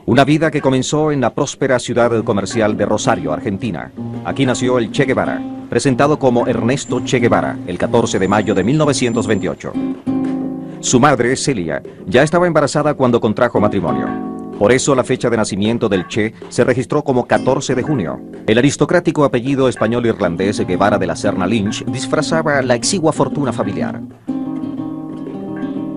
Una vida que comenzó en la próspera ciudad comercial de Rosario, Argentina. Aquí nació el Che Guevara, presentado como Ernesto Che Guevara, el 14 de mayo de 1928. Su madre, Celia, ya estaba embarazada cuando contrajo matrimonio. Por eso la fecha de nacimiento del Che se registró como 14 de junio. El aristocrático apellido español-irlandés Guevara de la Serna Lynch disfrazaba la exigua fortuna familiar.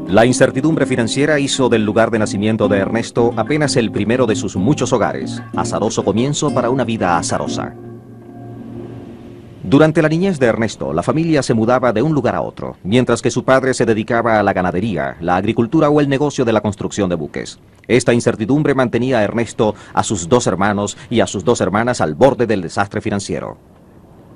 La incertidumbre financiera hizo del lugar de nacimiento de Ernesto apenas el primero de sus muchos hogares, azaroso comienzo para una vida azarosa. Durante la niñez de Ernesto, la familia se mudaba de un lugar a otro, mientras que su padre se dedicaba a la ganadería, la agricultura o el negocio de la construcción de buques. Esta incertidumbre mantenía a Ernesto, a sus dos hermanos y a sus dos hermanas al borde del desastre financiero.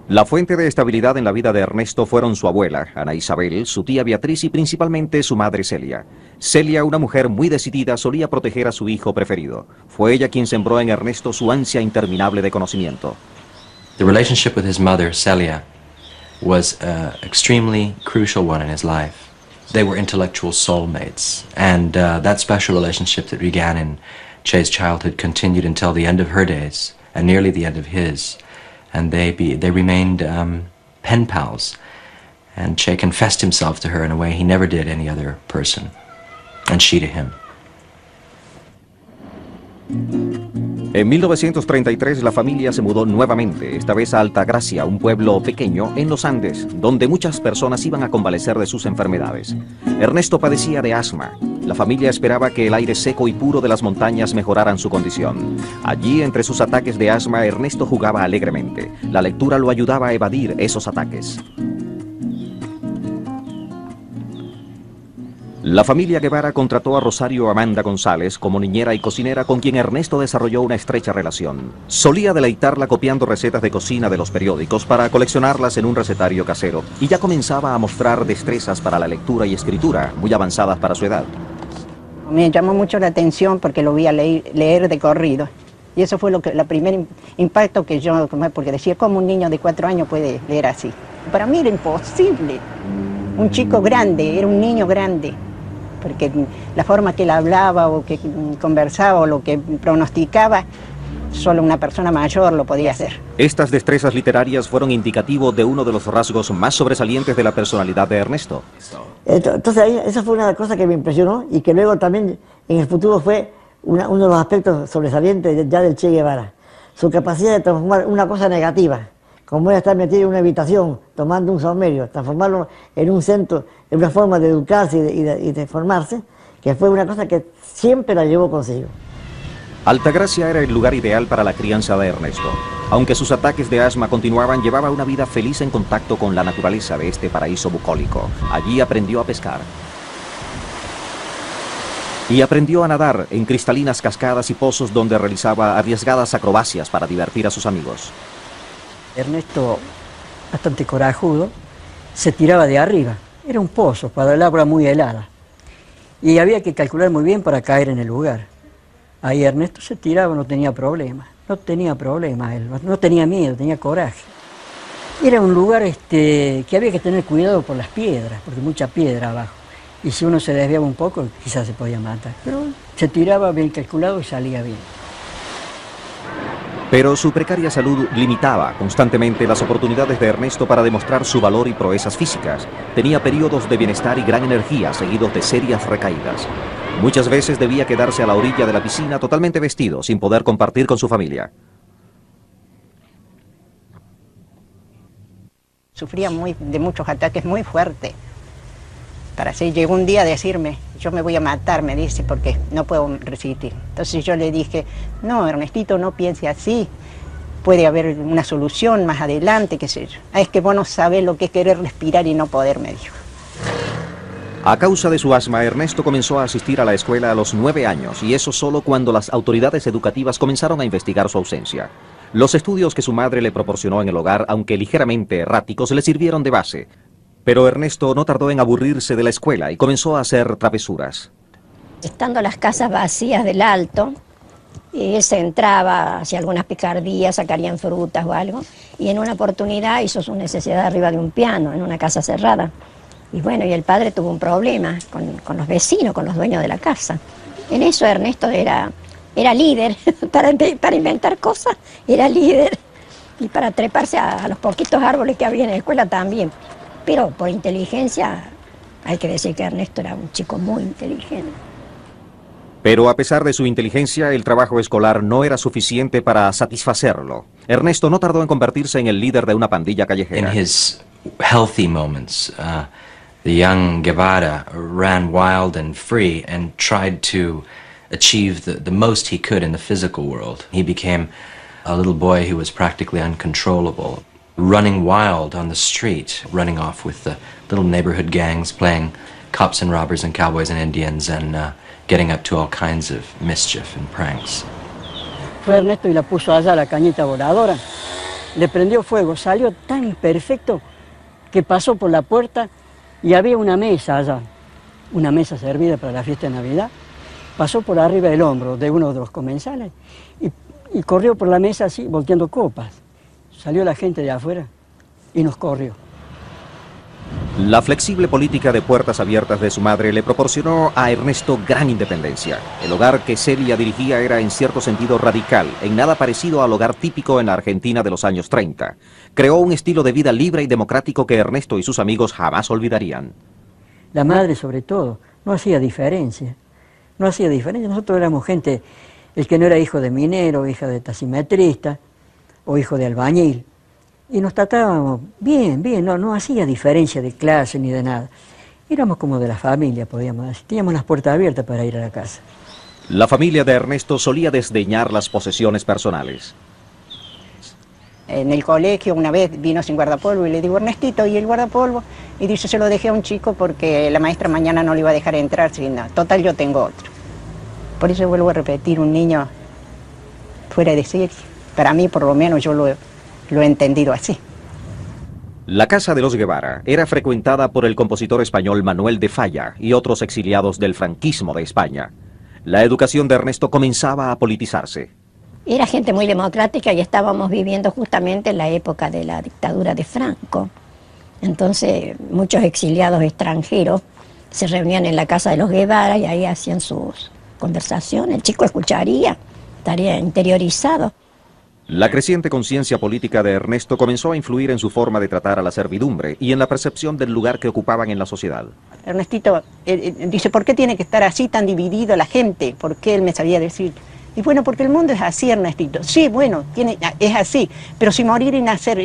La fuente de estabilidad en la vida de Ernesto fueron su abuela, Ana Isabel, su tía Beatriz y principalmente su madre Celia. Celia, una mujer muy decidida, solía proteger a su hijo preferido. Fue ella quien sembró en Ernesto su ansia interminable de conocimiento. The relationship with his mother, Celia, was an extremely crucial one in his life. They were intellectual soulmates, and that special relationship that began in Che's childhood continued until the end of her days, and nearly the end of his. And they remained pen pals, and Che confessed himself to her in a way he never did any other person, and she to him. En 1933 la familia se mudó nuevamente, esta vez a Altagracia, un pueblo pequeño en los Andes, donde muchas personas iban a convalecer de sus enfermedades. Ernesto padecía de asma. La familia esperaba que el aire seco y puro de las montañas mejoraran su condición. Allí, entre sus ataques de asma, Ernesto jugaba alegremente. La lectura lo ayudaba a evadir esos ataques. La familia Guevara contrató a Rosario Amanda González como niñera y cocinera con quien Ernesto desarrolló una estrecha relación. Solía deleitarla copiando recetas de cocina de los periódicos para coleccionarlas en un recetario casero y ya comenzaba a mostrar destrezas para la lectura y escritura, muy avanzadas para su edad. Me llamó mucho la atención porque lo vi a leer de corrido. Y eso fue el primer impacto que yo, porque decía, ¿cómo un niño de 4 años puede leer así? Para mí era imposible. Un chico grande, era un niño grande. Porque la forma que él hablaba o que conversaba o lo que pronosticaba, solo una persona mayor lo podía hacer. Estas destrezas literarias fueron indicativo de uno de los rasgos más sobresalientes de la personalidad de Ernesto. Entonces esa fue una de las cosas que me impresionó y que luego también en el futuro fue uno de los aspectos sobresalientes ya del Che Guevara. Su capacidad de transformar una cosa negativa, como era estar metido en una habitación tomando un saumerio, transformarlo en un centro, en una forma de educarse y de formarse, que fue una cosa que siempre la llevó consigo. Altagracia era el lugar ideal para la crianza de Ernesto. Aunque sus ataques de asma continuaban, llevaba una vida feliz en contacto con la naturaleza de este paraíso bucólico. Allí aprendió a pescar. Y aprendió a nadar en cristalinas cascadas y pozos donde realizaba arriesgadas acrobacias para divertir a sus amigos. Ernesto, bastante corajudo, se tiraba de arriba. Era un pozo para el agua muy helada. Y había que calcular muy bien para caer en el lugar. Ahí Ernesto se tiraba, no tenía problema. No tenía problema, él no tenía miedo, tenía coraje. Era un lugar que había que tener cuidado por las piedras, porque mucha piedra abajo. Y si uno se desviaba un poco, quizás se podía matar. Pero se tiraba bien calculado y salía bien. Pero su precaria salud limitaba constantemente las oportunidades de Ernesto para demostrar su valor y proezas físicas. Tenía periodos de bienestar y gran energía, seguidos de serias recaídas. Muchas veces debía quedarse a la orilla de la piscina totalmente vestido, sin poder compartir con su familia. Sufría de muchos ataques muy fuertes. Para así llegó un día a decirme, yo me voy a matar, me dice, porque no puedo resistir. Entonces yo le dije, no, Ernestito, no piense así, puede haber una solución más adelante, qué sé yo. Es que vos no sabés lo que es querer respirar y no poder, me dijo. A causa de su asma, Ernesto comenzó a asistir a la escuela a los 9 años, y eso solo cuando las autoridades educativas comenzaron a investigar su ausencia. Los estudios que su madre le proporcionó en el hogar, aunque ligeramente erráticos, le sirvieron de base. Pero Ernesto no tardó en aburrirse de la escuela y comenzó a hacer travesuras. Estando las casas vacías del Alto, él se entraba, hacía algunas picardías, sacarían frutas o algo, y en una oportunidad hizo su necesidad arriba de un piano, en una casa cerrada. Y bueno, y el padre tuvo un problema con los vecinos, con los dueños de la casa. En eso Ernesto era Era líder, para inventar cosas, era líder. Y para treparse a los poquitos árboles que había en la escuela también. Pero por inteligencia, hay que decir que Ernesto era un chico muy inteligente. Pero a pesar de su inteligencia, el trabajo escolar no era suficiente para satisfacerlo. Ernesto no tardó en convertirse en el líder de una pandilla In callejera. his healthy moments, the young Guevara ran wild and free and tried to achieve the most he could in the physical world. He became a little boy who was practically uncontrollable, running wild on the street, running off with the little neighborhood gangs, playing cops and robbers and cowboys and Indians, and getting up to all kinds of mischief and pranks. Fue Ernesto y la puso allá la cañita voladora. Le prendió fuego, salió tan perfecto que pasó por la puerta y había una mesa allá, una mesa servida para la fiesta de Navidad. Pasó por arriba del hombro de uno de los comensales y corrió por la mesa así, volteando copas. Salió la gente de afuera y nos corrió. La flexible política de puertas abiertas de su madre le proporcionó a Ernesto gran independencia. El hogar que Celia dirigía era en cierto sentido radical, en nada parecido al hogar típico en la Argentina de los años 30. Creó un estilo de vida libre y democrático que Ernesto y sus amigos jamás olvidarían. La madre, sobre todo, no hacía diferencia. No hacía diferencia. Nosotros éramos gente, el que no era hijo de minero, hija de taximetrista o hijo de albañil. Y nos tratábamos bien, no hacía diferencia de clase ni de nada. Éramos como de la familia, podíamos decir. Teníamos las puertas abiertas para ir a la casa. La familia de Ernesto solía desdeñar las posesiones personales. En el colegio una vez vino sin guardapolvo y le digo, Ernestito, ¿y el guardapolvo? Y dice, se lo dejé a un chico porque la maestra mañana no le iba a dejar entrar, sino, total yo tengo otro. Por eso vuelvo a repetir, un niño fuera de serie. Para mí, por lo menos, yo lo he entendido así. La casa de los Guevara era frecuentada por el compositor español Manuel de Falla y otros exiliados del franquismo de España. La educación de Ernesto comenzaba a politizarse. Era gente muy democrática y estábamos viviendo justamente en la época de la dictadura de Franco. Entonces, muchos exiliados extranjeros se reunían en la casa de los Guevara y ahí hacían sus conversaciones. El chico escucharía, estaría interiorizado. La creciente conciencia política de Ernesto comenzó a influir en su forma de tratar a la servidumbre y en la percepción del lugar que ocupaban en la sociedad. Ernestito dice, ¿por qué tiene que estar así tan dividido la gente? ¿Por qué él me sabía decir? Y bueno, porque el mundo es así, Ernestito. Sí, bueno, es así, pero si morir y nacer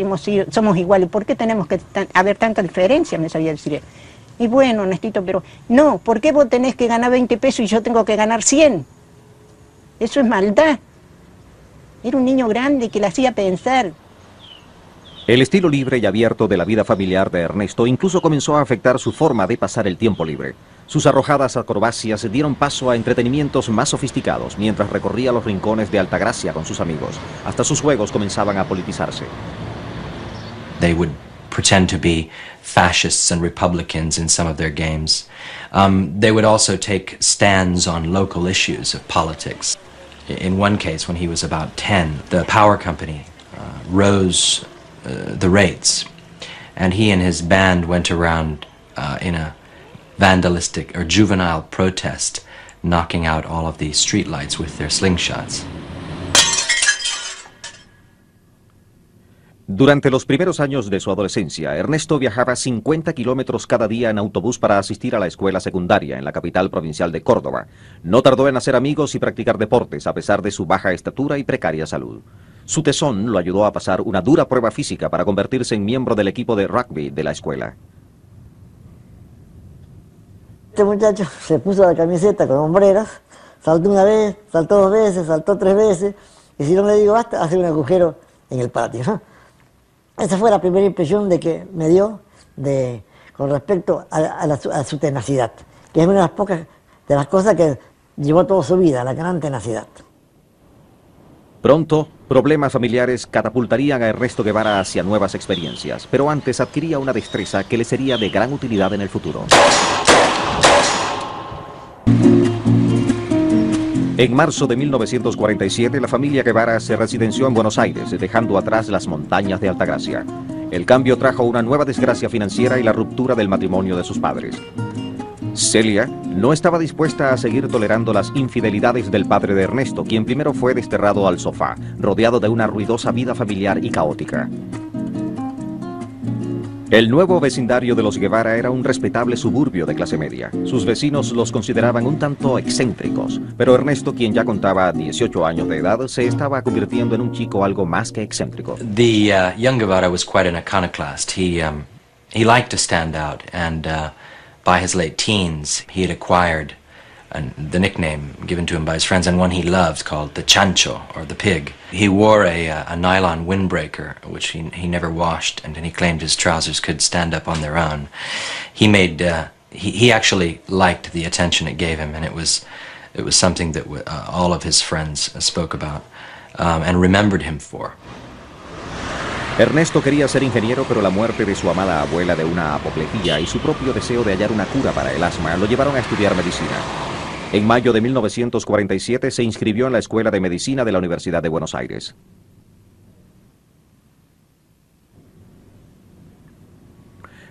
somos iguales, ¿por qué tenemos que haber tanta diferencia? Me sabía decir él. Y bueno, Ernestito, pero no, ¿por qué vos tenés que ganar 20 pesos y yo tengo que ganar 100? Eso es maldad. Era un niño grande que le hacía pensar. El estilo libre y abierto de la vida familiar de Ernesto incluso comenzó a afectar su forma de pasar el tiempo libre. Sus arrojadas acrobacias dieron paso a entretenimientos más sofisticados mientras recorría los rincones de Altagracia con sus amigos. Hasta sus juegos comenzaban a politizarse. They would pretend to be fascists and Republicans in some of their games. They would also take stands on local issues of politics. In one case, when he was about 10, the power company rose the rates, and he and his band went around in a vandalistic or juvenile protest, knocking out all of the streetlights with their slingshots. Durante los primeros años de su adolescencia, Ernesto viajaba 50 kilómetros cada día en autobús para asistir a la escuela secundaria en la capital provincial de Córdoba. No tardó en hacer amigos y practicar deportes, a pesar de su baja estatura y precaria salud. Su tesón lo ayudó a pasar una dura prueba física para convertirse en miembro del equipo de rugby de la escuela. Este muchacho se puso la camiseta con hombreras, saltó una vez, saltó 2 veces, saltó 3 veces, y si no le digo basta, hace un agujero en el patio, ¿no? Esa fue la primera impresión que me dio con respecto a su tenacidad, que es una de las pocas de las cosas que llevó toda su vida, la gran tenacidad. Pronto, problemas familiares catapultarían a Ernesto Guevara hacia nuevas experiencias, pero antes adquiría una destreza que le sería de gran utilidad en el futuro. En marzo de 1947, la familia Guevara se residenció en Buenos Aires, dejando atrás las montañas de Altagracia. El cambio trajo una nueva desgracia financiera y la ruptura del matrimonio de sus padres. Celia no estaba dispuesta a seguir tolerando las infidelidades del padre de Ernesto, quien primero fue desterrado al sofá, rodeado de una ruidosa vida familiar y caótica. El nuevo vecindario de los Guevara era un respetable suburbio de clase media. Sus vecinos los consideraban un tanto excéntricos, pero Ernesto, quien ya contaba 18 años de edad, se estaba convirtiendo en un chico algo más que excéntrico. The young Guevara was quite an iconoclast. He liked to stand out, and by his late teens, he had acquired the nickname given to him by his friends, and one he loved, called the Chancho, or the Pig. He wore a nylon windbreaker, which he never washed, and he claimed his trousers could stand up on their own. He made he actually liked the attention it gave him, and it was something that all of his friends spoke about and remembered him for. Ernesto quería ser ingeniero, pero la muerte de su amada abuela de una apoplejía y su propio deseo de hallar una cura para el asma lo llevaron a estudiar medicina. En mayo de 1947 se inscribió en la Escuela de Medicina de la Universidad de Buenos Aires.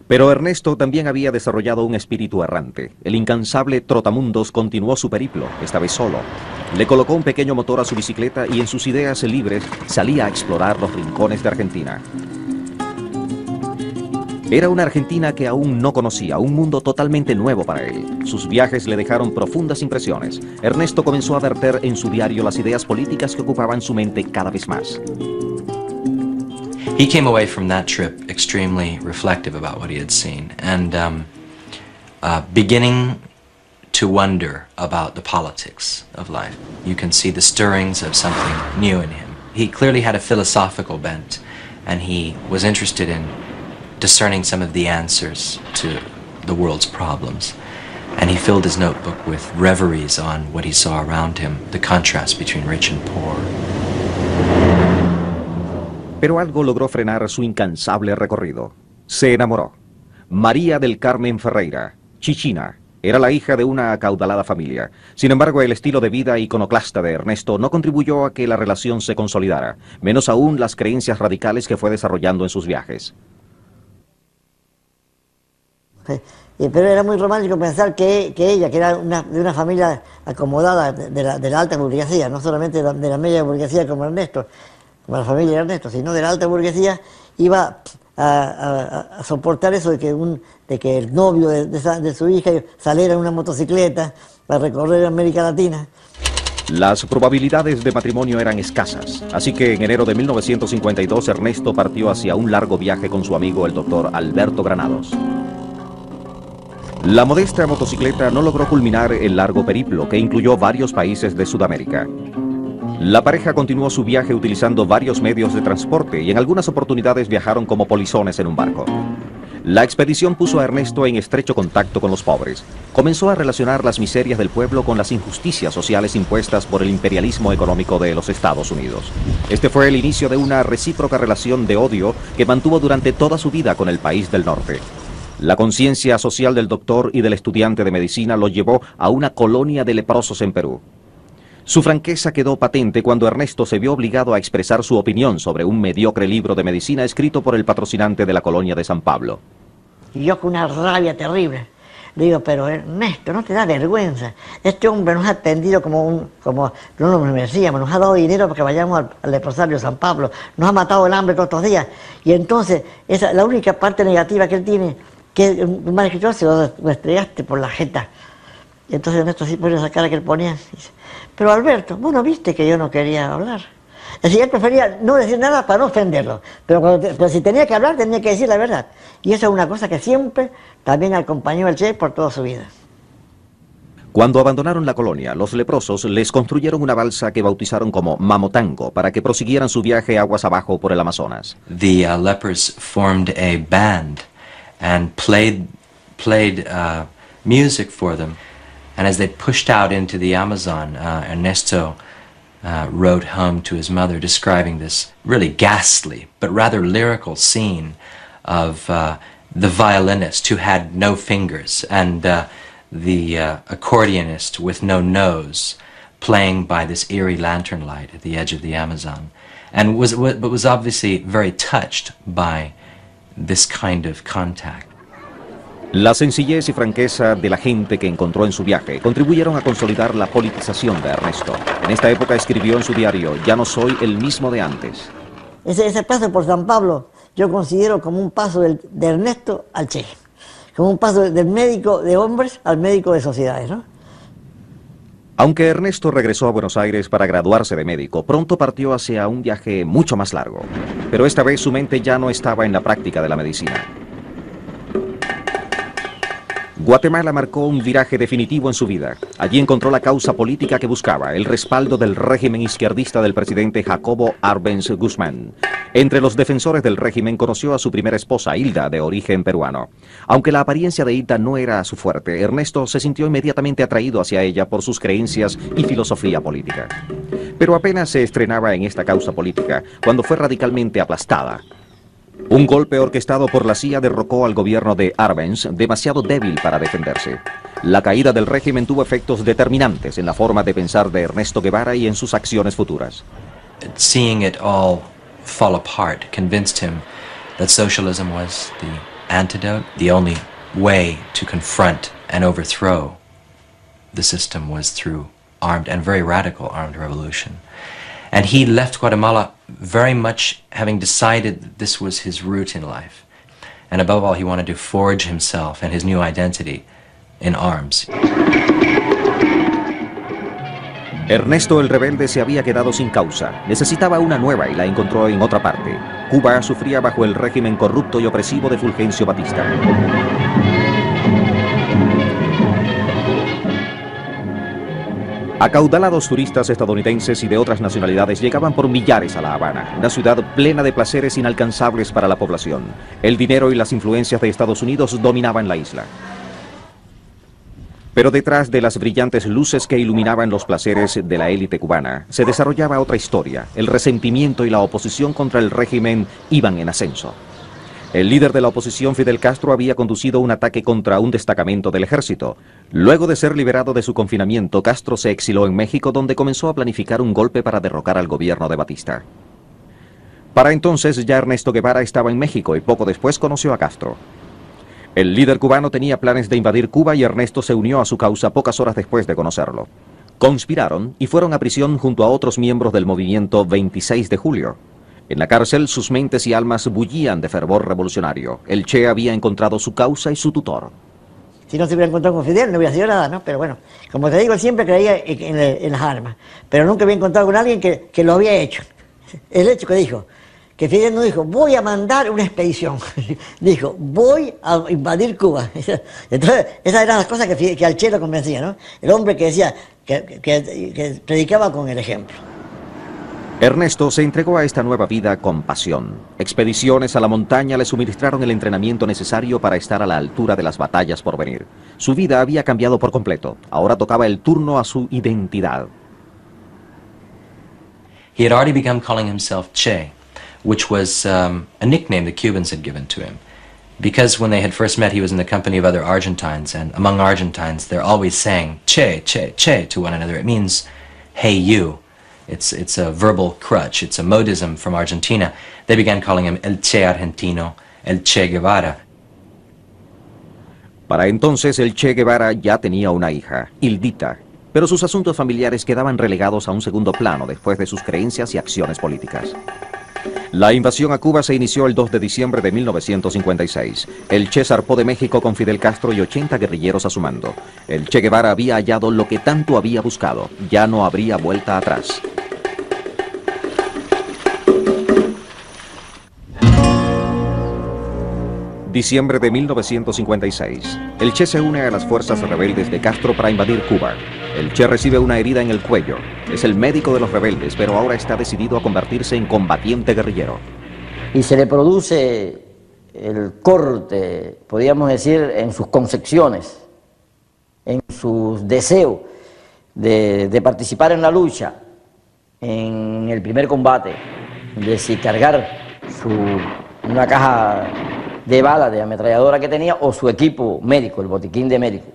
Pero Ernesto también había desarrollado un espíritu errante. El incansable trotamundos continuó su periplo, esta vez solo. Le colocó un pequeño motor a su bicicleta y en sus ideas libres salía a explorar los rincones de Argentina. Era una Argentina que aún no conocía, un mundo totalmente nuevo para él. Sus viajes le dejaron profundas impresiones. Ernesto comenzó a verter en su diario las ideas políticas que ocupaban su mente cada vez más. He came away from that trip extremely reflective about what he had seen, and beginning to wonder about the politics of life. You can see the stirrings of something new in him. He clearly had a philosophical bent, and he was interested in discerning some of the answers to the world's problems. And he filled his notebook with reveries on what he saw around him, the contrast between rich and poor. Pero algo logró frenar su incansable recorrido. Se enamoró. María del Carmen Ferreira, Chichina, era la hija de una acaudalada familia. Sin embargo, el estilo de vida iconoclasta de Ernesto no contribuyó a que la relación se consolidara, menos aún las creencias radicales que fue desarrollando en sus viajes. Sí. Pero era muy romántico pensar que ella, que era de una familia acomodada de la alta burguesía, no solamente de la media burguesía como Ernesto, como la familia de Ernesto, sino de la alta burguesía, iba a soportar eso de que el novio de su hija saliera en una motocicleta para recorrer América Latina. Las probabilidades de matrimonio eran escasas, así que en enero de 1952 Ernesto partió hacia un largo viaje con su amigo el doctor Alberto Granados. La modesta motocicleta no logró culminar el largo periplo, que incluyó varios países de Sudamérica. La pareja continuó su viaje utilizando varios medios de transporte y en algunas oportunidades viajaron como polizones en un barco. La expedición puso a Ernesto en estrecho contacto con los pobres. Comenzó a relacionar las miserias del pueblo con las injusticias sociales impuestas por el imperialismo económico de los Estados Unidos. Este fue el inicio de una recíproca relación de odio que mantuvo durante toda su vida con el país del norte. La conciencia social del doctor y del estudiante de medicina lo llevó a una colonia de leprosos en Perú. Su franqueza quedó patente cuando Ernesto se vio obligado a expresar su opinión sobre un mediocre libro de medicina escrito por el patrocinante de la colonia de San Pablo. Y yo con una rabia terrible le digo, pero Ernesto, ¿no te da vergüenza? Este hombre nos ha atendido como no nos merecíamos, nos ha dado dinero para que vayamos al leprosario de San Pablo, nos ha matado el hambre todos estos días. Y entonces, la única parte negativa que él tiene, que un mal escritor, se lo estrellaste por la jeta. Y entonces Ernesto sí pone esa cara que él ponía. Dice, pero Alberto, vos no viste que yo no quería hablar. Es decir, él prefería no decir nada para no ofenderlo. Pero si tenía que hablar, tenía que decir la verdad. Y eso es una cosa que siempre también acompañó al Che por toda su vida. Cuando abandonaron la colonia, los leprosos les construyeron una balsa que bautizaron como Mamotango para que prosiguieran su viaje aguas abajo por el Amazonas. The lepers formed a band and played music for them. And as they pushed out into the Amazon, Ernesto wrote home to his mother describing this really ghastly but rather lyrical scene of the violinist who had no fingers and the accordionist with no nose playing by this eerie lantern light at the edge of the Amazon, and was obviously very touched by this kind of contact. La sencillez y franqueza de la gente que encontró en su viaje contribuyeron a consolidar la politización de Ernesto. En esta época escribió en su diario: "Ya no soy el mismo de antes". Ese paso por San Pablo yo considero como un paso de Ernesto al Che, como un paso del médico de hombres al médico de sociedades, ¿no? Aunque Ernesto regresó a Buenos Aires para graduarse de médico, pronto partió hacia un viaje mucho más largo. Pero esta vez su mente ya no estaba en la práctica de la medicina. Guatemala marcó un viraje definitivo en su vida. Allí encontró la causa política que buscaba, el respaldo del régimen izquierdista del presidente Jacobo Arbenz Guzmán. Entre los defensores del régimen conoció a su primera esposa, Hilda, de origen peruano. Aunque la apariencia de Hilda no era su fuerte, Ernesto se sintió inmediatamente atraído hacia ella por sus creencias y filosofía política. Pero apenas se estrenaba en esta causa política cuando fue radicalmente aplastada. Un golpe orquestado por la CIA derrocó al gobierno de Arbenz, demasiado débil para defenderse. La caída del régimen tuvo efectos determinantes en la forma de pensar de Ernesto Guevara y en sus acciones futuras. Seeing it all fall apart convinced him that socialism was the antidote. The only way to confront and overthrow the system was through armed and very radical armed revolution. And he left Guatemala very much having decided that this was his route in life. And above all, he wanted to forge himself and his new identity in arms. Ernesto el Rebelde se había quedado sin causa. Necesitaba una nueva y la encontró en otra parte. Cuba sufría bajo el régimen corrupto y opresivo de Fulgencio Batista. Acaudalados turistas estadounidenses y de otras nacionalidades llegaban por millares a La Habana, una ciudad plena de placeres inalcanzables para la población. El dinero y las influencias de Estados Unidos dominaban la isla. Pero detrás de las brillantes luces que iluminaban los placeres de la élite cubana, se desarrollaba otra historia. El resentimiento y la oposición contra el régimen iban en ascenso. El líder de la oposición, Fidel Castro, había conducido un ataque contra un destacamento del ejército. Luego de ser liberado de su confinamiento, Castro se exiló en México, donde comenzó a planificar un golpe para derrocar al gobierno de Batista. Para entonces ya Ernesto Guevara estaba en México y poco después conoció a Castro. El líder cubano tenía planes de invadir Cuba y Ernesto se unió a su causa pocas horas después de conocerlo. Conspiraron y fueron a prisión junto a otros miembros del movimiento 26 de julio. En la cárcel sus mentes y almas bullían de fervor revolucionario. El Che había encontrado su causa y su tutor. Si no se hubiera encontrado con Fidel no hubiera sido nada, ¿no? Pero bueno, como te digo, él siempre creía en las armas. Pero nunca había encontrado con alguien que lo había hecho. El hecho que dijo, que Fidel no dijo, voy a mandar una expedición. Dijo, voy a invadir Cuba. Entonces, esas eran las cosas que al Che lo convencía, ¿no? El hombre que decía, que predicaba con el ejemplo. Ernesto se entregó a esta nueva vida con pasión. Expediciones a la montaña le suministraron el entrenamiento necesario para estar a la altura de las batallas por venir. Su vida había cambiado por completo. Ahora tocaba el turno a su identidad. He had already begun calling himself Che, which was a nickname the Cubans had given to him. Because when they had first met, he was in the company of other Argentines, and among Argentines, they're always saying Che, Che, Che to one another. It means, hey, you. It's a verbal crutch. It's a modism from Argentina. They began calling him El Che Argentino, El Che Guevara. Para entonces el Che Guevara ya tenía una hija, Hildita, pero sus asuntos familiares quedaban relegados a un segundo plano después de sus creencias y acciones políticas. La invasión a Cuba se inició el 2 de diciembre de 1956. El Che zarpó de México con Fidel Castro y 80 guerrilleros a su mando. El Che Guevara había hallado lo que tanto había buscado. Ya no habría vuelta atrás. Diciembre de 1956. El Che se une a las fuerzas rebeldes de Castro para invadir Cuba. El Che recibe una herida en el cuello. Es el médico de los rebeldes, pero ahora está decidido a convertirse en combatiente guerrillero. Y se le produce el corte, podríamos decir, en sus concepciones, en sus deseos de participar en la lucha, en el primer combate, de si cargar una caja de balas de ametralladora que tenía o su equipo médico, el botiquín de médico,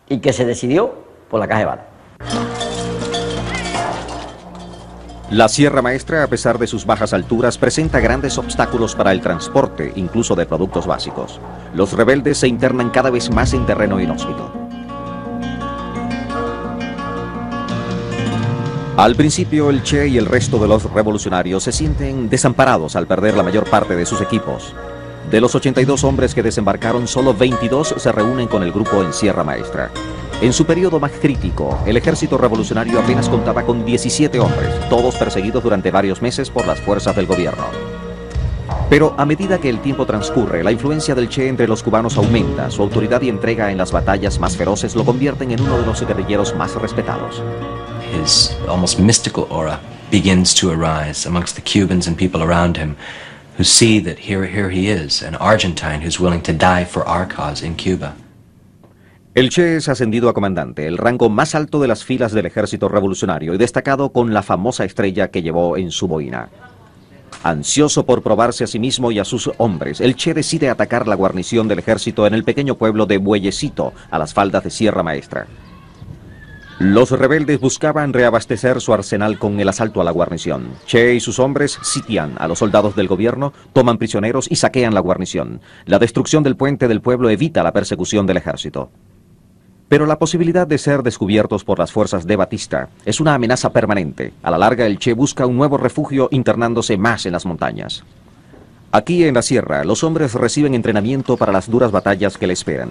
y que se decidió por la caja de balas. La Sierra Maestra, a pesar de sus bajas alturas, presenta grandes obstáculos para el transporte, incluso de productos básicos. Los rebeldes se internan cada vez más en terreno inhóspito. Al principio, el Che y el resto de los revolucionarios se sienten desamparados al perder la mayor parte de sus equipos. De los 82 hombres que desembarcaron, solo 22 se reúnen con el grupo en Sierra Maestra. En su periodo más crítico, el ejército revolucionario apenas contaba con 17 hombres, todos perseguidos durante varios meses por las fuerzas del gobierno. Pero a medida que el tiempo transcurre, la influencia del Che entre los cubanos aumenta, su autoridad y entrega en las batallas más feroces lo convierten en uno de los guerrilleros más respetados. His almost mystical aura begins to arise amongst the Cubans and people around him who see that here he is, an Argentine who's willing to die for our cause in Cuba. El Che es ascendido a comandante, el rango más alto de las filas del ejército revolucionario y destacado con la famosa estrella que llevó en su boina. Ansioso por probarse a sí mismo y a sus hombres, el Che decide atacar la guarnición del ejército en el pequeño pueblo de Bueyecito, a las faldas de Sierra Maestra. Los rebeldes buscaban reabastecer su arsenal con el asalto a la guarnición. Che y sus hombres sitian a los soldados del gobierno, toman prisioneros y saquean la guarnición. La destrucción del puente del pueblo evita la persecución del ejército. Pero la posibilidad de ser descubiertos por las fuerzas de Batista es una amenaza permanente. A la larga, el Che busca un nuevo refugio internándose más en las montañas. Aquí en la sierra, los hombres reciben entrenamiento para las duras batallas que le esperan.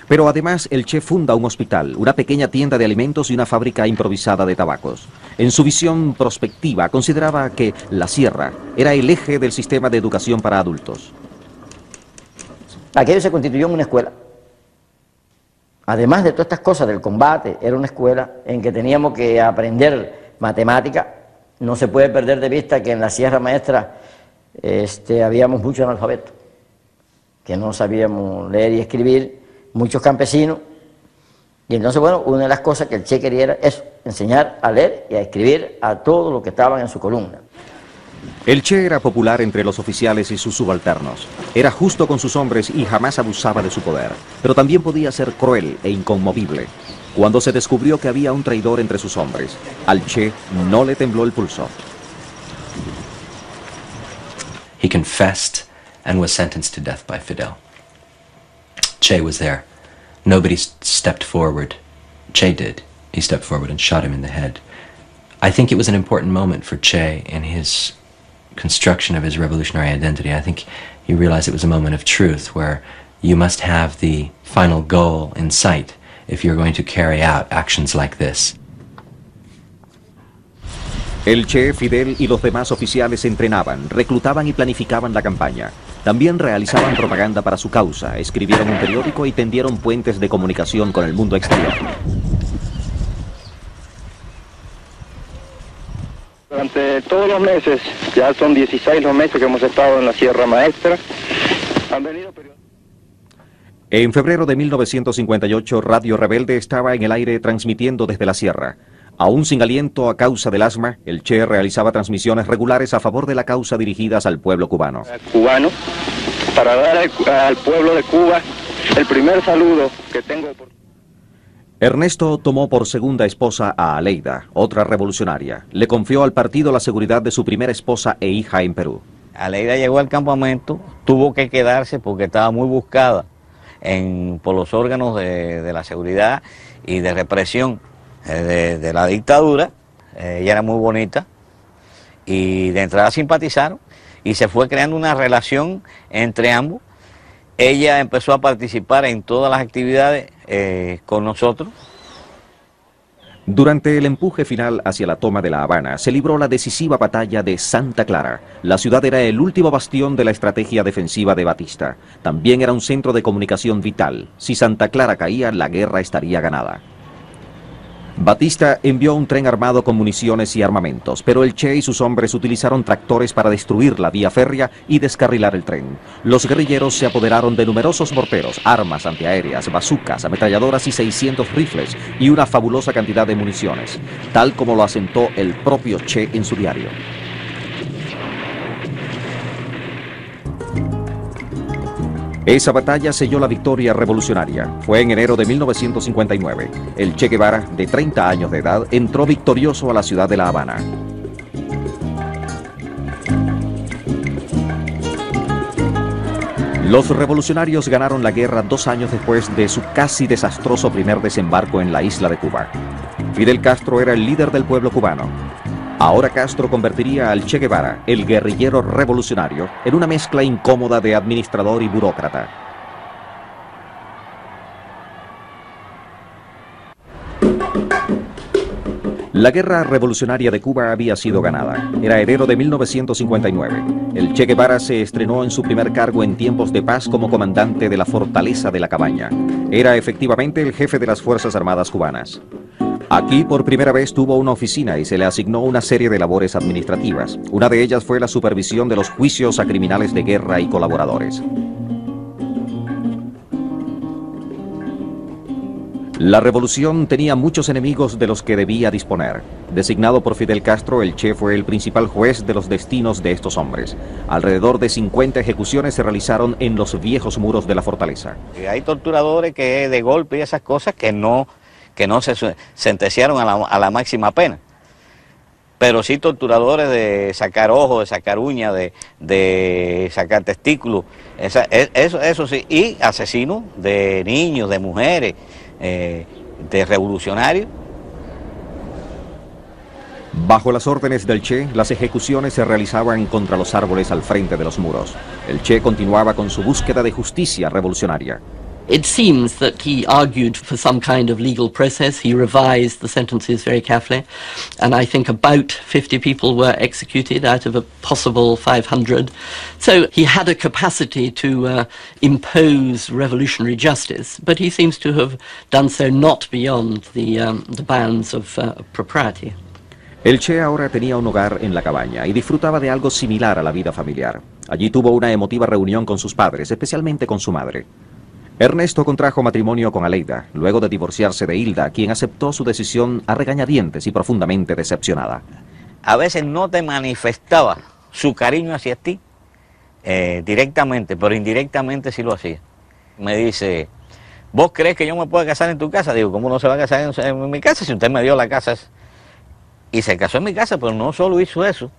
Pero además, el Che funda un hospital, una pequeña tienda de alimentos y una fábrica improvisada de tabacos. En su visión prospectiva, consideraba que la sierra era el eje del sistema de educación para adultos. Aquello se constituyó en una escuela. Además de todas estas cosas del combate, era una escuela en que teníamos que aprender matemática. No se puede perder de vista que en la Sierra Maestra habíamos muchos analfabetos, que no sabíamos leer y escribir, muchos campesinos. Y entonces, bueno, una de las cosas que el Che quería era eso, enseñar a leer y a escribir a todos los que estaban en su columna. El Che era popular entre los oficiales y sus subalternos. Era justo con sus hombres y jamás abusaba de su poder, pero también podía ser cruel e inconmovible. Cuando se descubrió que había un traidor entre sus hombres, al Che no le tembló el pulso. He confessed and was sentenced to death by Fidel. Che was there. Nobody stepped forward. Che did. He stepped forward and shot him in the head. I think it was an important moment for Che in his construction of his revolutionary identity. I think he realized it was a moment of truth where you must have the final goal in sight if you're going to carry out actions like this. El Che, Fidel y los demás oficiales entrenaban, reclutaban y planificaban la campaña. También realizaban propaganda para su causa, escribieron un periódico y tendieron puentes de comunicación con el mundo exterior. Durante todos los meses, ya son 16 los meses que hemos estado en la Sierra Maestra, han venido periodos. En febrero de 1958, Radio Rebelde estaba en el aire transmitiendo desde la sierra. Aún sin aliento a causa del asma, el Che realizaba transmisiones regulares a favor de la causa dirigidas al pueblo cubano. Para dar al pueblo de Cuba el primer saludo que tengo. Ernesto tomó por segunda esposa a Aleida, otra revolucionaria. Le confió al partido la seguridad de su primera esposa e hija en Perú. Aleida llegó al campamento, tuvo que quedarse porque estaba muy buscada por los órganos de la seguridad y de represión de la dictadura. Ella era muy bonita y de entrada simpatizaron y se fue creando una relación entre ambos. Ella empezó a participar en todas las actividades con nosotros. Durante el empuje final hacia la toma de La Habana, se libró la decisiva batalla de Santa Clara. La ciudad era el último bastión de la estrategia defensiva de Batista. También era un centro de comunicación vital. Si Santa Clara caía, la guerra estaría ganada. Batista envió un tren armado con municiones y armamentos, pero el Che y sus hombres utilizaron tractores para destruir la vía férrea y descarrilar el tren. Los guerrilleros se apoderaron de numerosos morteros, armas antiaéreas, bazucas, ametralladoras y 600 rifles y una fabulosa cantidad de municiones, tal como lo asentó el propio Che en su diario. Esa batalla selló la victoria revolucionaria. Fue en enero de 1959. El Che Guevara, de 30 años de edad, entró victorioso a la ciudad de La Habana. Los revolucionarios ganaron la guerra 2 años después de su casi desastroso primer desembarco en la isla de Cuba. Fidel Castro era el líder del pueblo cubano. Ahora Castro convertiría al Che Guevara, el guerrillero revolucionario, en una mezcla incómoda de administrador y burócrata. La guerra revolucionaria de Cuba había sido ganada. Era enero de 1959. El Che Guevara se estrenó en su primer cargo en tiempos de paz como comandante de la Fortaleza de la Cabaña. Era efectivamente el jefe de las Fuerzas Armadas cubanas. Aquí por primera vez tuvo una oficina y se le asignó una serie de labores administrativas. Una de ellas fue la supervisión de los juicios a criminales de guerra y colaboradores. La revolución tenía muchos enemigos de los que debía disponer. Designado por Fidel Castro, el Che fue el principal juez de los destinos de estos hombres. Alrededor de 50 ejecuciones se realizaron en los viejos muros de la fortaleza. Hay torturadores que de golpe y esas cosas que no se sentenciaron a la máxima pena. Pero sí torturadores de sacar ojos, de sacar uñas, de sacar testículos, eso sí. Y asesinos de niños, de mujeres, de revolucionarios. Bajo las órdenes del Che, las ejecuciones se realizaban contra los árboles al frente de los muros. El Che continuaba con su búsqueda de justicia revolucionaria. It seems that he argued for some kind of legal process. He revised the sentences very carefully, and I think about 50 people were executed out of a possible 500. So he had a capacity to impose revolutionary justice, but he seems to have done so not beyond the bounds of propriety. El Che ahora tenía un hogar en la cabaña y disfrutaba de algo similar a la vida familiar. Allí tuvo una emotiva reunión con sus padres, especialmente con su madre. Ernesto contrajo matrimonio con Aleida, luego de divorciarse de Hilda, quien aceptó su decisión a regañadientes y profundamente decepcionada. A veces no te manifestaba su cariño hacia ti directamente, pero indirectamente sí lo hacía. Me dice, ¿vos crees que yo me puedo casar en tu casa? Digo, ¿cómo no se va a casar en mi casa si usted me dio la casa? Y se casó en mi casa, pero no solo hizo eso,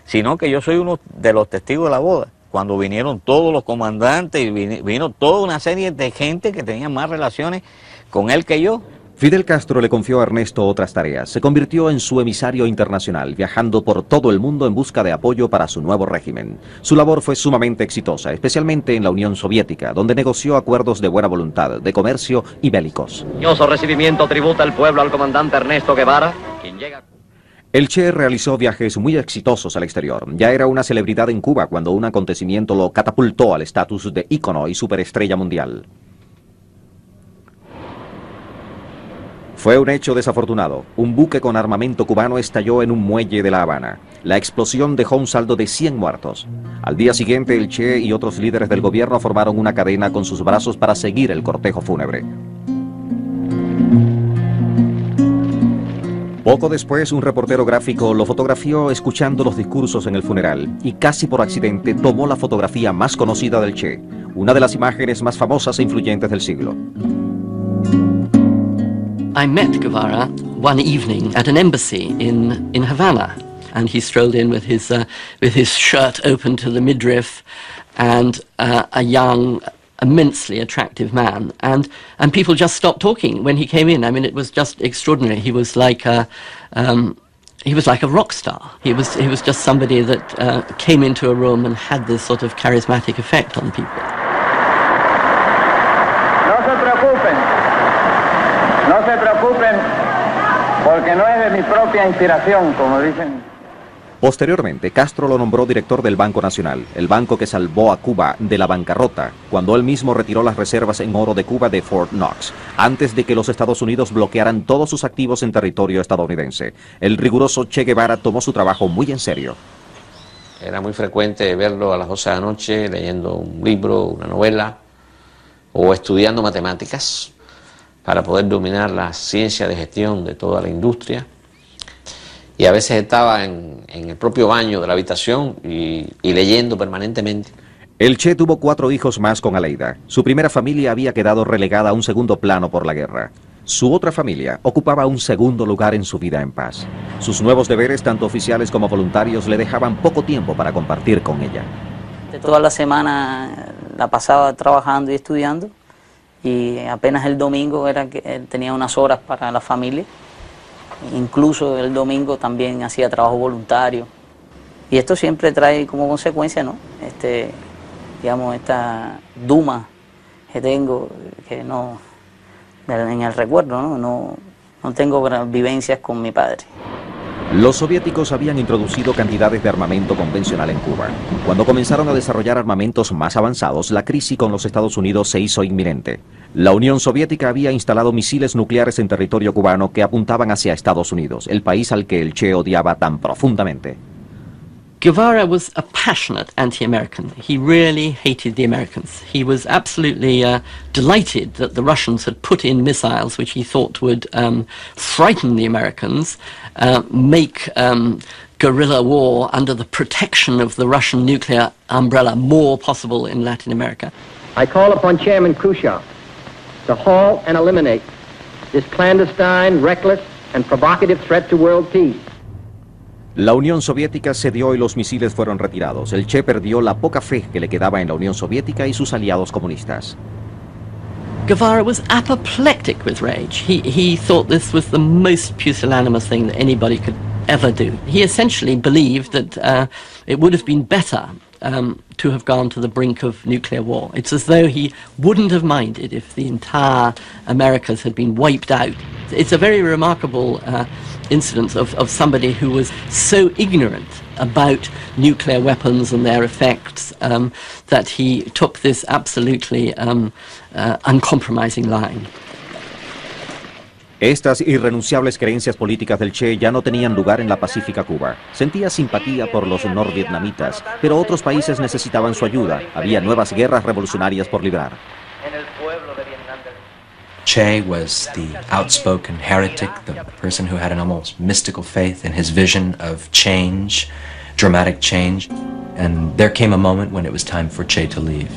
sino que yo soy uno de los testigos de la boda. Cuando vinieron todos los comandantes y vino toda una serie de gente que tenía más relaciones con él que yo. Fidel Castro le confió a Ernesto otras tareas. Se convirtió en su emisario internacional, viajando por todo el mundo en busca de apoyo para su nuevo régimen. Su labor fue sumamente exitosa, especialmente en la Unión Soviética, donde negoció acuerdos de buena voluntad, de comercio y bélicos. Cariñoso recibimiento tributa el pueblo al comandante Ernesto Guevara, quien llega... El Che realizó viajes muy exitosos al exterior. Ya era una celebridad en Cuba cuando un acontecimiento lo catapultó al estatus de ícono y superestrella mundial. Fue un hecho desafortunado. Un buque con armamento cubano estalló en un muelle de La Habana. La explosión dejó un saldo de 100 muertos. Al día siguiente, el Che y otros líderes del gobierno formaron una cadena con sus brazos para seguir el cortejo fúnebre. Poco después, un reportero gráfico lo fotografió escuchando los discursos en el funeral y casi por accidente tomó la fotografía más conocida del Che, una de las imágenes más famosas e influyentes del siglo. I met Guevara one evening at an embassy in Havana, and he strolled in with his shirt open to the midriff, and a young, immensely attractive man, and people just stopped talking when he came in. I mean, it was just extraordinary. He was like a rock star. He was just somebody that came into a room and had this sort of charismatic effect on people. No se preocupen, porque no es de mi propia inspiración, como dicen. Posteriormente, Castro lo nombró director del Banco Nacional, el banco que salvó a Cuba de la bancarrota, cuando él mismo retiró las reservas en oro de Cuba de Fort Knox, antes de que los Estados Unidos bloquearan todos sus activos en territorio estadounidense. El riguroso Che Guevara tomó su trabajo muy en serio. Era muy frecuente verlo a las 12 de la noche leyendo un libro, una novela, o estudiando matemáticas para poder dominar la ciencia de gestión de toda la industria. Y a veces estaba en el propio baño de la habitación y leyendo permanentemente. El Che tuvo 4 hijos más con Aleida. Su primera familia había quedado relegada a un segundo plano por la guerra. Su otra familia ocupaba un segundo lugar en su vida en paz. Sus nuevos deberes, tanto oficiales como voluntarios, le dejaban poco tiempo para compartir con ella. Toda la semana la pasaba trabajando y estudiando, y apenas el domingo era que tenía unas horas para la familia. Incluso el domingo también hacía trabajo voluntario. Y esto siempre trae como consecuencia, ¿no? Digamos, esta duma que tengo, que no, en el recuerdo, ¿no? No tengo vivencias con mi padre. Los soviéticos habían introducido cantidades de armamento convencional en Cuba. Cuando comenzaron a desarrollar armamentos más avanzados, la crisis con los Estados Unidos se hizo inminente. La Unión Soviética había instalado misiles nucleares en territorio cubano que apuntaban hacia Estados Unidos, el país al que el Che odiaba tan profundamente. Guevara was a passionate anti-American. He really hated the Americans. He was absolutely delighted that the Russians had put in missiles which he thought would frighten the Americans, make guerrilla war under the protection of the Russian nuclear umbrella more possible in Latin America. I call upon Chairman Khrushchev to halt and eliminate this clandestine, reckless, and provocative threat to world peace. La Unión Soviética cedió y los misiles fueron retirados. El Che perdió la poca fe que le quedaba en la Unión Soviética y sus aliados comunistas. Guevara was apoplectic with rage. He thought this was the most pusillanimous thing that anybody could ever do. He essentially believed that it would have been better to have gone to the brink of nuclear war. It's as though he wouldn't have minded if the entire Americas had been wiped out. It's a very remarkable incident of somebody who was so ignorant about nuclear weapons and their effects that he took this absolutely uncompromising line. Estas irrenunciables creencias políticas del Che ya no tenían lugar en la pacífica Cuba. Sentía simpatía por los norvietnamitas, pero otros países necesitaban su ayuda. Había nuevas guerras revolucionarias por librar. Che was the outspoken heretic, the person who had an almost mystical faith in his vision of change, dramatic change, and there came a moment when it was time for Che to leave.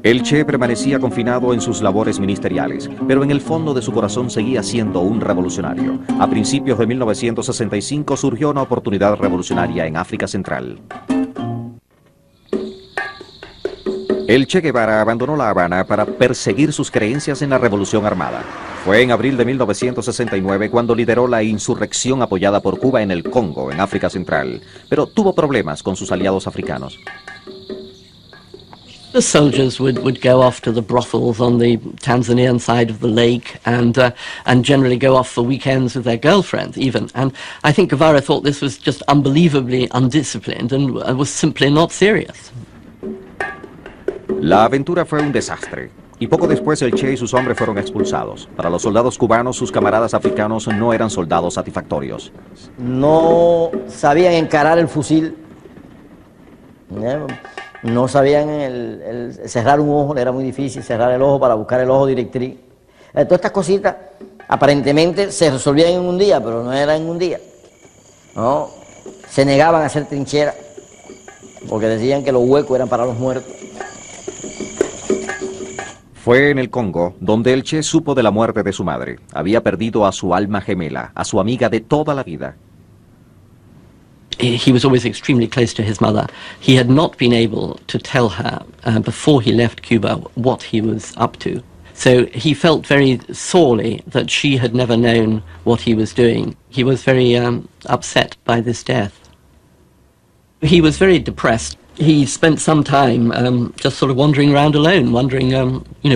El Che permanecía confinado en sus labores ministeriales, pero en el fondo de su corazón seguía siendo un revolucionario. A principios de 1965 surgió una oportunidad revolucionaria en África Central. El Che Guevara abandonó La Habana para perseguir sus creencias en la revolución armada. Fue en abril de 1969 cuando lideró la insurrección apoyada por Cuba en el Congo, en África Central, pero tuvo problemas con sus aliados africanos. The soldiers would go off to the brothels on the Tanzanian side of the lake and generally go off for weekends with their girlfriends even. And I think Guevara thought this was just unbelievably undisciplined and was simply not serious. La aventura fue un desastre. Y poco después el Che y sus hombres fueron expulsados. Para los soldados cubanos, sus camaradas africanos no eran soldados satisfactorios. No sabían encarar el fusil. No sabían cerrar un ojo, era muy difícil cerrar el ojo para buscar el ojo directriz. Todas estas cositas aparentemente se resolvían en un día, pero no era en un día. ¿No? Se negaban a hacer trincheras porque decían que los huecos eran para los muertos. Fue en el Congo donde el Che supo de la muerte de su madre. Había perdido a su alma gemela, a su amiga de toda la vida. He was always extremely close to his mother. He had not been able to tell her before he left Cuba what he was up to. So he felt very sorely that she had never known what he was doing. He was very upset by this death. He was very depressed. He spent some time just sort of wandering around alone, wondering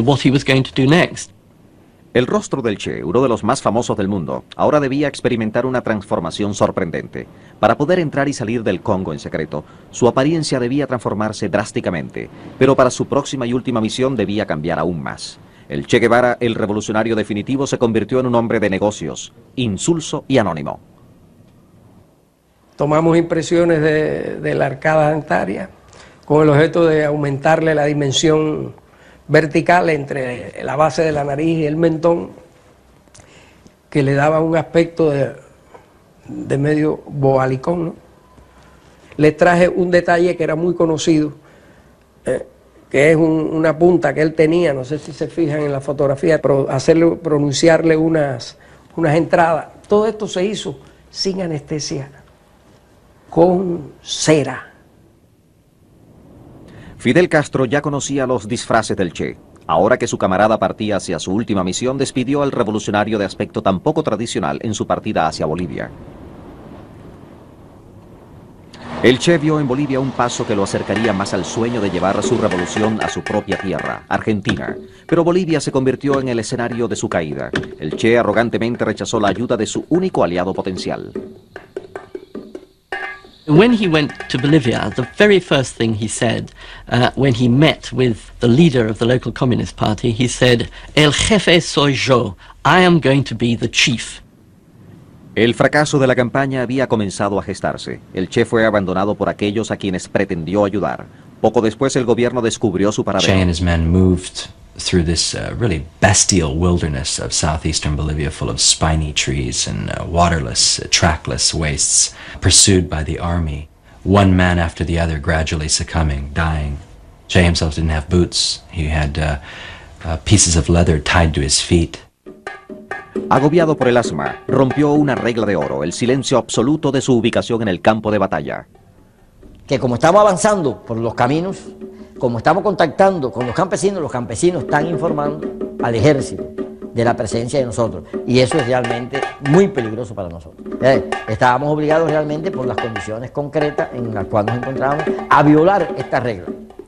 what he was going to do next. El rostro del Che, uno de los más famosos del mundo, ahora debía experimentar una transformación sorprendente. Para poder entrar y salir del Congo en secreto, su apariencia debía transformarse drásticamente, pero para su próxima y última misión debía cambiar aún más. El Che Guevara, el revolucionario definitivo, se convirtió en un hombre de negocios, insulso y anónimo. Tomamos impresiones de la arcada dentaria con el objeto de aumentarle la dimensión vertical entre la base de la nariz y el mentón, que le daba un aspecto de medio bobalicón, ¿no? Le traje un detalle que era muy conocido, que es una punta que él tenía, no sé si se fijan en la fotografía, pronunciarle unas entradas. Todo esto se hizo sin anestesia, con cera. Fidel Castro ya conocía los disfraces del Che. Ahora que su camarada partía hacia su última misión, despidió al revolucionario de aspecto tan poco tradicional en su partida hacia Bolivia. El Che vio en Bolivia un paso que lo acercaría más al sueño de llevar su revolución a su propia tierra, Argentina. Pero Bolivia se convirtió en el escenario de su caída. El Che arrogantemente rechazó la ayuda de su único aliado potencial. When he went to Bolivia, the very first thing he said, when he met with the leader of the local Communist Party, he said, "El jefe soy yo. I am going to be the chief." El fracaso de la campaña había comenzado a gestarse. El Che fue abandonado por aquellos a quienes pretendió ayudar. Poco después el gobierno descubrió su paradero. Che and his men moved through this really bestial wilderness of southeastern Bolivia, full of spiny trees and waterless, trackless wastes, pursued by the army, one man after the other gradually succumbing, dying. Che himself didn't have boots. He had pieces of leather tied to his feet. Agobiado por el asma, rompió una regla de oro, el silencio absoluto de su ubicación en el campo de batalla. Que como estamos avanzando por los caminos, como estamos contactando con los campesinos están informando al ejército de la presencia de nosotros. Y eso es realmente muy peligroso para nosotros. Estábamos obligados realmente por las condiciones concretas en las cuales nos encontrábamos a violar esta regla.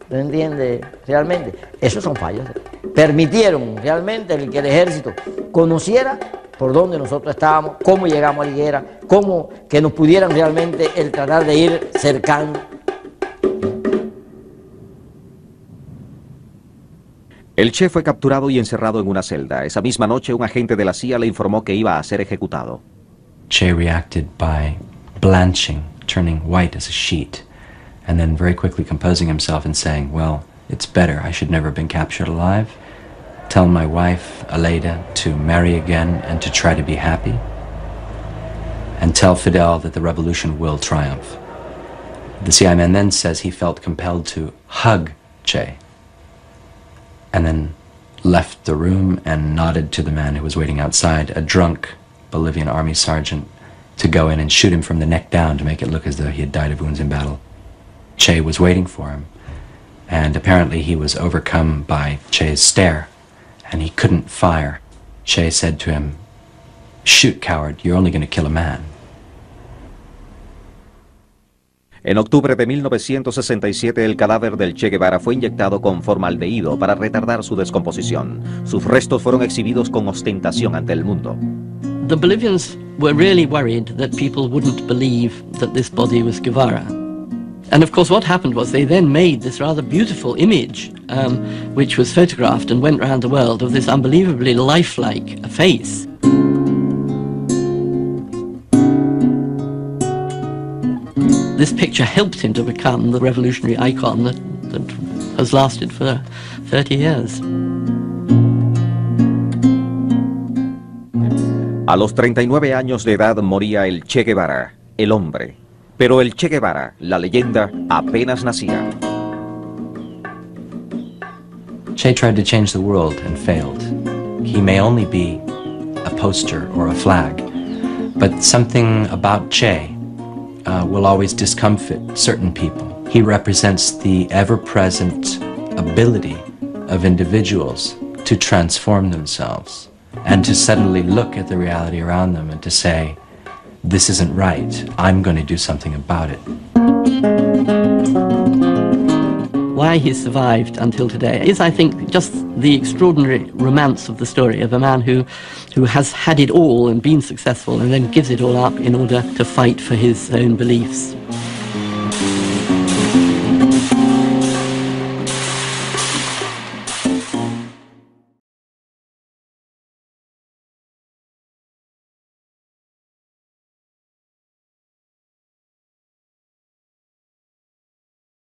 ¿No entiende? Realmente, esos son fallos. Permitieron realmente que el ejército conociera por dónde nosotros estábamos, cómo llegamos a Higuera, cómo que nos pudieran realmente el tratar de ir cercando. El Che fue capturado y encerrado en una celda. Esa misma noche un agente de la CIA le informó que iba a ser ejecutado. Che reacted by blanching, turning white as a sheet, and then very quickly composing himself and saying, "Well, it's better. I should never have been captured alive. Tell my wife, Aleida, to marry again and to try to be happy. And tell Fidel that the revolution will triumph." The CIA man then says he felt compelled to hug Che, and then left the room and nodded to the man who was waiting outside, a drunk Bolivian army sergeant, to go in and shoot him from the neck down to make it look as though he had died of wounds in battle. Che was waiting for him, and apparently he was overcome by Che's stare, and he couldn't fire. Che said to him, "Shoot, coward, you're only going to kill a man." En octubre de 1967, el cadáver del Che Guevara fue inyectado con formaldehído para retardar su descomposición. Sus restos fueron exhibidos con ostentación ante el mundo. The Bolivians were really worried that people wouldn't believe that this body was Guevara. And of course what happened was they then made this rather beautiful image, which was photographed and went around the world, of this unbelievably lifelike face. This picture helped him to become the revolutionary icon that has lasted for 30 years. A los 39 años de edad moría el Che Guevara, el hombre. Pero el Che Guevara, la leyenda, apenas nacía. Che tried to change the world and failed. He may only be a poster or a flag, but something about Che will always discomfit certain people. He represents the ever-present ability of individuals to transform themselves and to suddenly look at the reality around them and to say, "This isn't right, I'm going to do something about it." Why he survived until today is, I think, just the extraordinary romance of the story of a man who has had it all and been successful and then gives it all up in order to fight for his own beliefs.